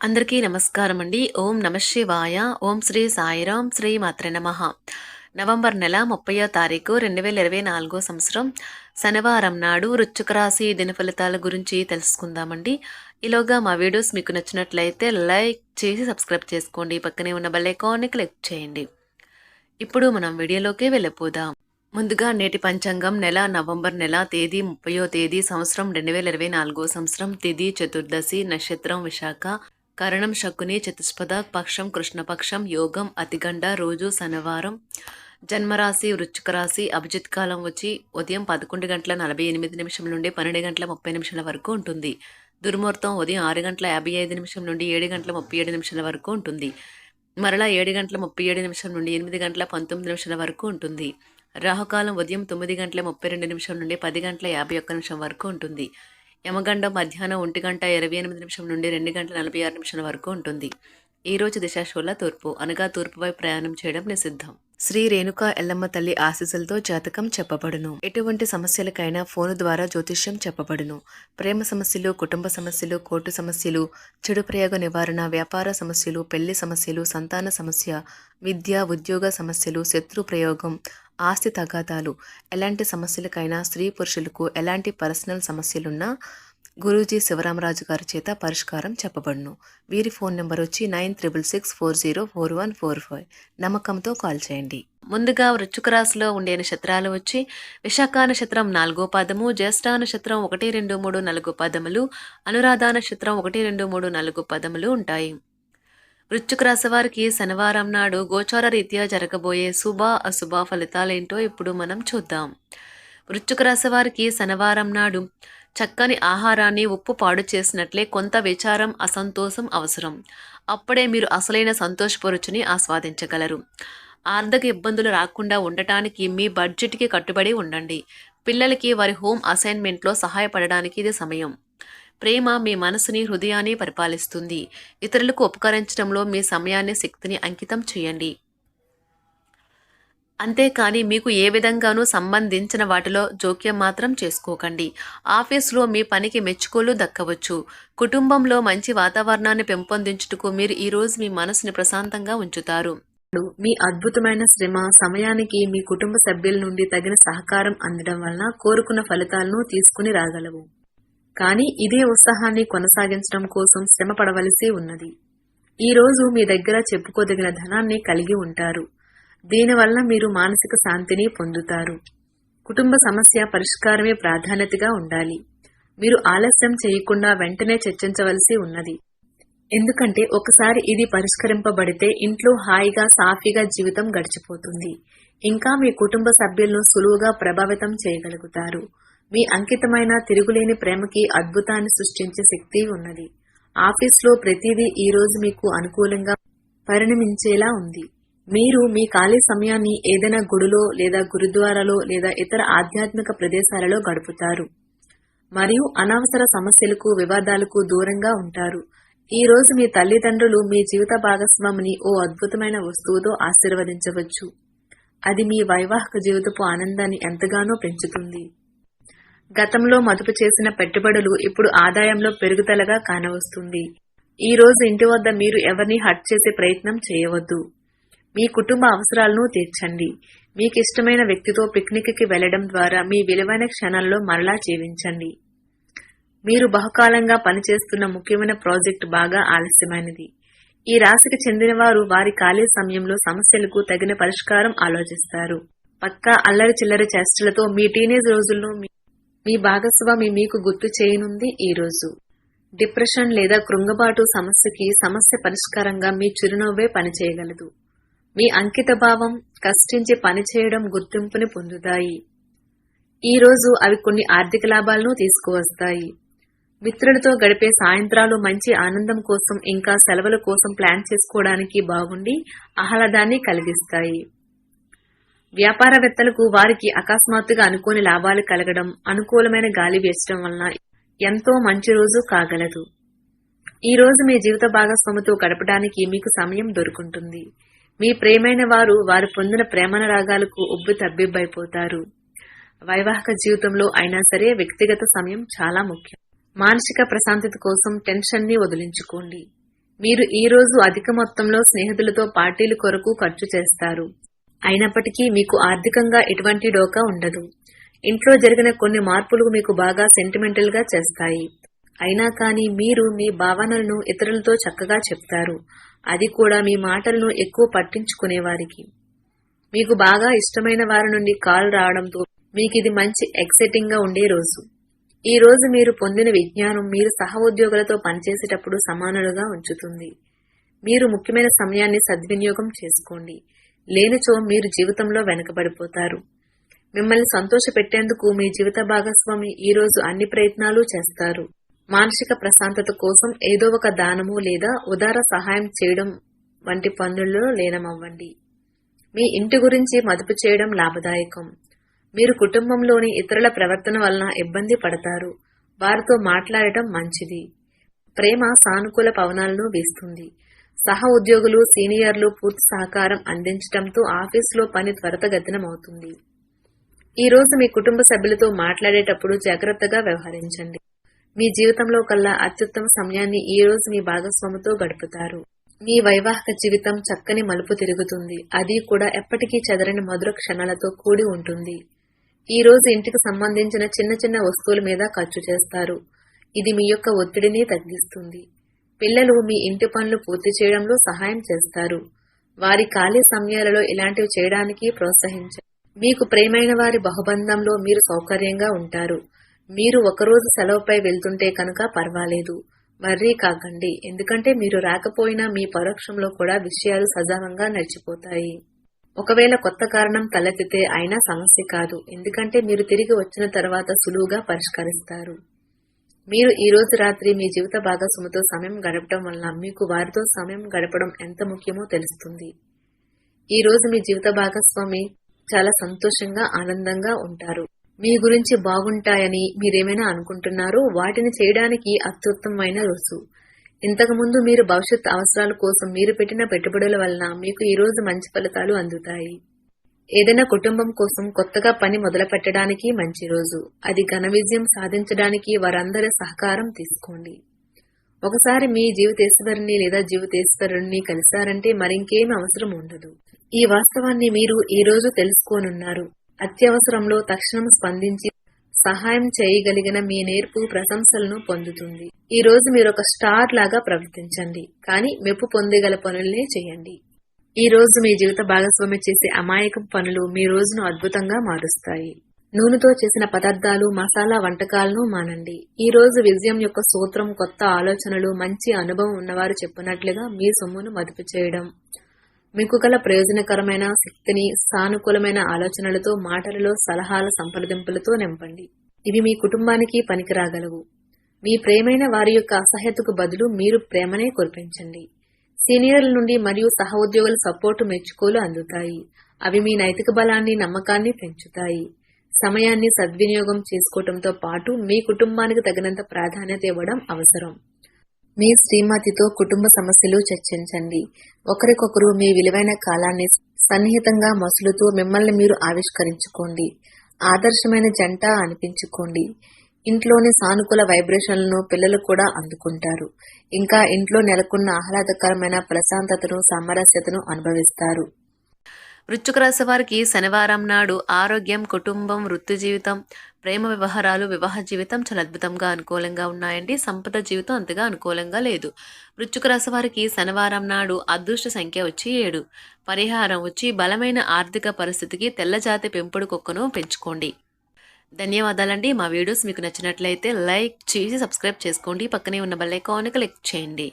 అందరికీ నమస్కారం అండి. ఓం నమః శివాయ. ఓం శ్రీ సాయిరాం. శ్రీ మాత్రే నమః. నవంబర్ నెల 30వ తారీఖు 2024 సంవత్సరం శనివారం నాడు వృశ్చిక రాశి దినఫలితాల గురించి తెలుసుకుందామండి. ఈలోగా మా వీడియోస్ మీకు నచ్చినట్లయితే లైక్ చేసి సబ్స్క్రైబ్ చేసుకోండి. పక్కనే ఉన్న బెల్ ఐకాన్ని క్లిక్ చేయండి. ఇప్పుడు మనం వీడియోలోకి వెళ్ళిపోదాం. ముందుగా నేటి పంచాంగం నెల నవంబర్ నెల తేదీ 30వ తేదీ సంవత్సరం 2024 సంవత్సరం తిథి చతుర్దశి నక్షత్రం విశాఖ కరణం శకుని చతుష్పద పక్షం కృష్ణపక్షం యోగం అతిగండ రోజు శనివారం జన్మరాశి వృశ్చిక రాశి అభిజిత్ కాలం వచ్చి ఉదయం 11:48 నుండి 12:30 వరకు ఉంటుంది. దుర్ముహూర్తం ఉదయం 6:55 నుండి 7:37 వరకు ఉంటుంది. మరలా 7:37 నుండి 8:19 వరకు ఉంటుంది. రాహుకాలం ఉదయం 9:32 నుండి 10:51 వరకు ఉంటుంది. యమగండం మధ్యాహ్నం 1:28 నుండి 2:46 వరకు ఉంటుంది. ఈ రోజు దిశాశూల తూర్పు అనగా తూర్పు వైపు ప్రయాణం చేయడం నిషిద్ధం. శ్రీ రేణుకా ఎల్లమ్మ తల్లి ఆశీస్సులతో జాతకం చెప్పబడును. ఎటువంటి సమస్యలకైనా ఫోను ద్వారా జ్యోతిష్యం చెప్పబడును. ప్రేమ సమస్యలు, కుటుంబ సమస్యలు, కోర్టు సమస్యలు, చెడు ప్రయోగ నివారణ, వ్యాపార సమస్యలు, పెళ్లి సమస్యలు, సంతాన సమస్య, విద్య, ఉద్యోగ సమస్యలు, శత్రు ప్రయోగం, ఆస్తి తగాదాలు, ఎలాంటి సమస్యలకైనా స్త్రీ పురుషులకు ఎలాంటి పర్సనల్ సమస్యలున్నా గురూజీ శివరామరాజు గారి చేత పరిష్కారం చెప్పబడును. వీరి ఫోన్ నెంబర్ వచ్చి 9366404145. నమ్మకంతో కాల్ చేయండి. ముందుగా వృశ్చిక రాశిలో ఉండే నక్షత్రాలు వచ్చి విశాఖ నక్షత్రం 4వ పాదము, జ్యేష్ఠ నక్షత్రం 1, 2, 3, 4 పదములు, అనురాధ నక్షత్రం 1, 2, 3, 4 పదములు ఉంటాయి. వృశ్చిక రాశి వారికి శనివారం నాడు గోచార రీత్యా జరగబోయే శుభ అశుభ ఫలితాలేంటో ఇప్పుడు మనం చూద్దాం. వృశ్చిక రాశి వారికి శనివారం నాడు చక్కని ఆహారాన్ని ఉప్పు పాడు చేసినట్లే కొంత విచారం అసంతోషం అవసరం. అప్పుడే మీరు అసలైన సంతోషపు రుచిని ఆస్వాదించగలరు. ఆర్థిక ఇబ్బందులు రాకుండా ఉండటానికి మీ బడ్జెట్కి కట్టుబడి ఉండండి. పిల్లలకి వారి హోమ్ అసైన్మెంట్లో సహాయపడడానికి ఇది సమయం. ప్రేమ మీ మనసుని హృదయాన్ని పరిపాలిస్తుంది. ఇతరులకు ఉపకరించడంలో మీ సమయాన్ని శక్తిని అంకితం చేయండి. అంతేకాని మీకు ఏ విధంగానూ సంబంధించిన వాటిలో జోక్యం మాత్రం చేసుకోకండి. ఆఫీసులో మీ పనికి మెచ్చుకోలు దక్కవచ్చు. కుటుంబంలో మంచి వాతావరణాన్ని పెంపొందించుటకు మీరు ఈరోజు మీ మనసుని ప్రశాంతంగా ఉంచుతారు. మీ అద్భుతమైన శ్రమ సమయానికి మీ కుటుంబ సభ్యుల నుండి తగిన సహకారం అందడం వలన కోరుకున్న ఫలితాలను తీసుకుని రాగలవు. కానీ ఇదే ఉత్సాహాన్ని కొనసాగించడం కోసం శ్రమ పడవలసి ఉన్నది. ఈరోజు మీ దగ్గర చెప్పుకోదగిన ధనాన్ని కలిగి ఉంటారు. దీనివల్ల మీరు మానసిక శాంతిని పొందుతారు. కుటుంబ సమస్య పరిష్కారమే ప్రాధాన్యతగా ఉండాలి. మీరు ఆలస్యం చేయకుండా వెంటనే చర్చించవలసి ఉన్నది. ఎందుకంటే ఒకసారి ఇది పరిష్కరింపబడితే ఇంట్లో హాయిగా సాఫీగా జీవితం గడిచిపోతుంది. ఇంకా మీ కుటుంబ సభ్యులను సులువుగా ప్రభావితం చేయగలుగుతారు. మీ అంకితమైన తిరుగులేని ప్రేమకి అద్భుతాన్ని సృష్టించే శక్తి ఉన్నది. ఆఫీస్లో ప్రతిదీ ఈ రోజు మీకు అనుకూలంగా పరిణమించేలా ఉంది. మీరు మీ ఖాళీ సమయాన్ని ఏదైనా గుడిలో లేదా గురుద్వారాలో లేదా ఇతర ఆధ్యాత్మిక ప్రదేశాలలో గడుపుతారు. మరియు అనవసర సమస్యలకు వివాదాలకు దూరంగా ఉంటారు. ఈ రోజు మీ తల్లిదండ్రులు మీ జీవిత భాగస్వామిని ఓ అద్భుతమైన వస్తువుతో ఆశీర్వదించవచ్చు. అది మీ వైవాహిక జీవితపు ఆనందాన్ని ఎంతగానో పెంచుతుంది. గతంలో మదుపు చేసిన పెట్టుబడులు ఇప్పుడు ఆదాయంలో పెరుగుదలగా కానవస్తుంది. ఈ రోజు ఇంటి వద్ద మీరు ఎవరిని హర్ట్ చేసే ప్రయత్నం చేయవద్దు. మీ కుటుంబ అవసరాలను తీర్చండి. మీకు ఇష్టమైన వ్యక్తితో పిక్నిక్కి వెళ్లడం ద్వారా మీ విలువైన క్షణాల్లో మరలా జీవించండి. మీరు బహుకాలంగా పనిచేస్తున్న ముఖ్యమైన ప్రాజెక్టు బాగా ఆలస్యమైనది. ఈ రాశికి చెందిన వారు వారి ఖాళీ సమయంలో సమస్యలకు తగిన పరిష్కారం ఆలోచిస్తారు. పక్కా అల్లరి చిల్లరి చేష్టలతో మీ టీనేజ్ రోజుల్లో మీ భాగస్వామి మీకు గుర్తు చేయనుంది. ఈ రోజు డిప్రెషన్ లేదా కృంగబాటు సమస్య పరిష్కారంగా మీ చిరునవ్వే పనిచేయగలదు. మీ అంకిత భావం కష్టించి పనిచేయడం గుర్తింపుని పొందుతాయి. ఈ రోజు అవి కొన్ని ఆర్థిక లాభాలను తీసుకువస్తాయి. మిత్రులతో గడిపే సాయంత్రాలు మంచి ఆనందం కోసం ఇంకా సెలవుల కోసం ప్లాన్ చేసుకోవడానికి బాగుండి ఆహ్లాదాన్ని కలిగిస్తాయి. వ్యాపారవేత్తలకు వారికి అకస్మాత్తుగా అనుకోని లాభాలు కలగడం, అనుకూలమైన గాలి వీచడం వలన ఎంతో మంచి రోజు కాగలదు. ఈ రోజు మీ జీవిత భాగస్వామితో గడపడానికి మీకు సమయం దొరుకుంటుంది. మీ ప్రేమైన వారు పొందిన ప్రేమానురాగాలకు ఉబ్బి తబ్బిబ్బైపోతారు. వైవాహిక జీవితంలో అయినా సరే వ్యక్తిగత సమయం చాలా ముఖ్యం. మానసిక ప్రశాంతత కోసం టెన్షన్ ని వదిలించుకోండి. మీరు ఈ రోజు అధిక మొత్తంలో స్నేహితులతో పార్టీల కొరకు ఖర్చు చేస్తారు. అయినప్పటికీ మీకు ఆర్థికంగా ఎటువంటి డోకా ఉండదు. ఇంట్లో జరిగిన కొన్ని మార్పులు మీకు బాగా సెంటిమెంటల్ గా చేస్తాయి. అయినా కానీ మీరు మీ భావనలను ఇతరులతో చక్కగా చెప్తారు. అది కూడా మీ మాటలను ఎక్కువ పట్టించుకునేవారికి. మీకు బాగా ఇష్టమైన వారి నుండి కాల్ రావడంతో మీకు ఇది మంచి ఎక్సైటింగ్ గా ఉండే రోజు. ఈ రోజు మీరు పొందిన విజ్ఞానం మీరు సహోద్యోగులతో పనిచేసేటప్పుడు సమానులుగా ఉంచుతుంది. మీరు ముఖ్యమైన సమయాన్ని సద్వినియోగం చేసుకోండి. లేనిచో మీరు జీవితంలో వెనకబడిపోతారు. మిమ్మల్ని సంతోష పెట్టేందుకు మీ జీవిత భాగస్వామి ఈ రోజు అన్ని ప్రయత్నాలు చేస్తారు. మానసిక ప్రశాంతత కోసం ఏదో ఒక దానము లేదా ఉదార సహాయం చేయడం వంటి పనుల్లో లీనమవ్వండి. మీ ఇంటి గురించి మదుపు చేయడం లాభదాయకం. మీరు కుటుంబంలోని ఇతరుల ప్రవర్తన వలన ఇబ్బంది పడతారు. వారితో మాట్లాడటం మంచిది. ప్రేమ సానుకూల పవనాలను వీస్తుంది. సహ ఉద్యోగులు సీనియర్లు పూర్తి సహకారం అందించడంతో ఆఫీసులో పని త్వరితగతినమవుతుంది. ఈ రోజు మీ కుటుంబ సభ్యులతో మాట్లాడేటప్పుడు జాగ్రత్తగా వ్యవహరించండి. మీ జీవితంలో కల్లా అత్యుత్తమ సమయాన్ని ఈ రోజు మీ భాగస్వామితో గడుపుతారు. మీ వైవాహిక జీవితం చక్కని మలుపు తిరుగుతుంది. అది కూడా ఎప్పటికీ చెదరని మధుర క్షణాలతో కూడి ఉంటుంది. ఈ రోజు ఇంటికి సంబంధించిన చిన్న చిన్న వస్తువుల మీద ఖర్చు చేస్తారు. ఇది మీ యొక్క ఒత్తిడిని తగ్గిస్తుంది. పిల్లలు మీ ఇంటి పనులు పూర్తి చేయడంలో సహాయం చేస్తారు. వారి ఖాళీ సమయాలలో ఇలాంటివి చేయడానికి ప్రోత్సహించండి. మీకు ప్రేమైన వారి బహుబంధంలో మీరు సౌకర్యంగా ఉంటారు. మీరు ఒకరోజు సెలవుపై వెళ్తుంటే కనుక పర్వాలేదు, వర్రీ కాకండి. ఎందుకంటే మీరు రాకపోయినా మీ పరోక్షంలో కూడా విషయాలు సజావంగా నడిచిపోతాయి. ఒకవేళ కొత్త కారణం తలెత్తితే అయినా సమస్య కాదు. ఎందుకంటే మీరు తిరిగి వచ్చిన తర్వాత సులువుగా పరిష్కరిస్తారు. మీరు ఈ రోజు రాత్రి మీ జీవిత భాగస్వామితో సమయం గడపడం వలన మీకు వారితో సమయం గడపడం ఎంత ముఖ్యమో తెలుస్తుంది. ఈ రోజు మీ జీవిత భాగస్వామి చాలా సంతోషంగా ఆనందంగా ఉంటారు. మీ గురించి బాగుంటాయని మీరేమైనా అనుకుంటున్నారో వాటిని చేయడానికి అత్యుత్తమమైన రోజు. ఇంతకుముందు మీరు భవిష్యత్ అవసరాల కోసం మీరు పెట్టిన పెట్టుబడుల వలన మీకు ఈ రోజు మంచి ఫలితాలు అందుతాయి. ఏదైనా కుటుంబం కోసం కొత్తగా పని మొదలు పెట్టడానికి మంచి రోజు. అది ఘన విజయం సాధించడానికి వారందరి సహకారం తీసుకోండి. ఒకసారి మీ జీవితేశ్వరుని లేదా జీవితేశ్వరుణ్ణి కలిశారంటే మరింకేమీ అవసరం ఉండదు. ఈ వాస్తవాన్ని మీరు ఈ రోజు తెలుసుకోనున్నారు. అత్యవసరంలో తక్షణం స్పందించి సహాయం చేయగలిగిన మీ నేర్పు ప్రశంసలను పొందుతుంది. ఈ రోజు మీరు ఒక స్టార్ లాగా ప్రవర్తించండి, కానీ మెప్పు పొందగల పనులనే చేయండి. ఈ రోజు మీ జీవిత భాగస్వామి చేసే అమాయకం పనులు మీ రోజును అద్భుతంగా మారుస్తాయి. నూనెతో చేసిన పదార్థాలు, మసాలా వంటకాలను మానండి. ఈ రోజు విజయం యొక్క సూత్రం కొత్త ఆలోచనలు, మంచి అనుభవం ఉన్నవారు చెప్పినట్లుగా మీ సొమ్మును మదుపు చేయడం. మీకు గల ప్రయోజనకరమైన శక్తిని సానుకూలమైన ఆలోచనలతో, మాటలలో, సలహాల సంప్రదింపులతో నింపండి. ఇవి మీ కుటుంబానికి పనికిరాగలవు. మీ ప్రేమైన వారి యొక్క అసహ్యతకు బదులు మీరు ప్రేమనే కురిపించండి. సీనియర్ల నుండి మరియు సహోద్యోగుల సపోర్టు మెచ్చుకోలు అందుతాయి. అవి మీ నైతిక బలాన్ని, నమ్మకాన్ని పెంచుతాయి. సమయాన్ని సద్వినియోగం చేసుకోవడంతో పాటు మీ కుటుంబానికి తగినంత ప్రాధాన్యత ఇవ్వడం అవసరం. మీ శ్రీమతితో కుటుంబ సమస్యలు చర్చించండి. ఒకరికొకరు మీ విలువైన కాలాన్ని సన్నిహితంగా మసులుతూ మిమ్మల్ని మీరు ఆవిష్కరించుకోండి. ఆదర్శమైన జంట అనిపించుకోండి. ఇంట్లోని సానుకూల వైబ్రేషన్లను పిల్లలు కూడా అందుకుంటారు. ఇంకా ఇంట్లో నెలకొన్న ఆహ్లాదకరమైన ప్రశాంతతను, సామరస్యతను అనుభవిస్తారు. వృశ్చిక రాశి వారికి శనివారం నాడు ఆరోగ్యం, కుటుంబం, వృత్తి జీవితం, ప్రేమ వ్యవహారాలు, వివాహ జీవితం చాలా అద్భుతంగా అనుకూలంగా ఉన్నాయండి. సంపద జీవితం అంతగా అనుకూలంగా లేదు. వృశ్చిక రాశి వారికి శనివారం నాడు అదృష్ట సంఖ్య వచ్చి 7. పరిహారం వచ్చి బలమైన ఆర్థిక పరిస్థితికి తెల్లజాతి పెంపుడు కుక్కను పెంచుకోండి. ధన్యవాదాలండి. మా వీడియోస్ మీకు నచ్చినట్లయితే లైక్ చేసి సబ్స్క్రైబ్ చేసుకోండి. పక్కనే ఉన్న బెల్ ఐకాన్ క్లిక్ చేయండి.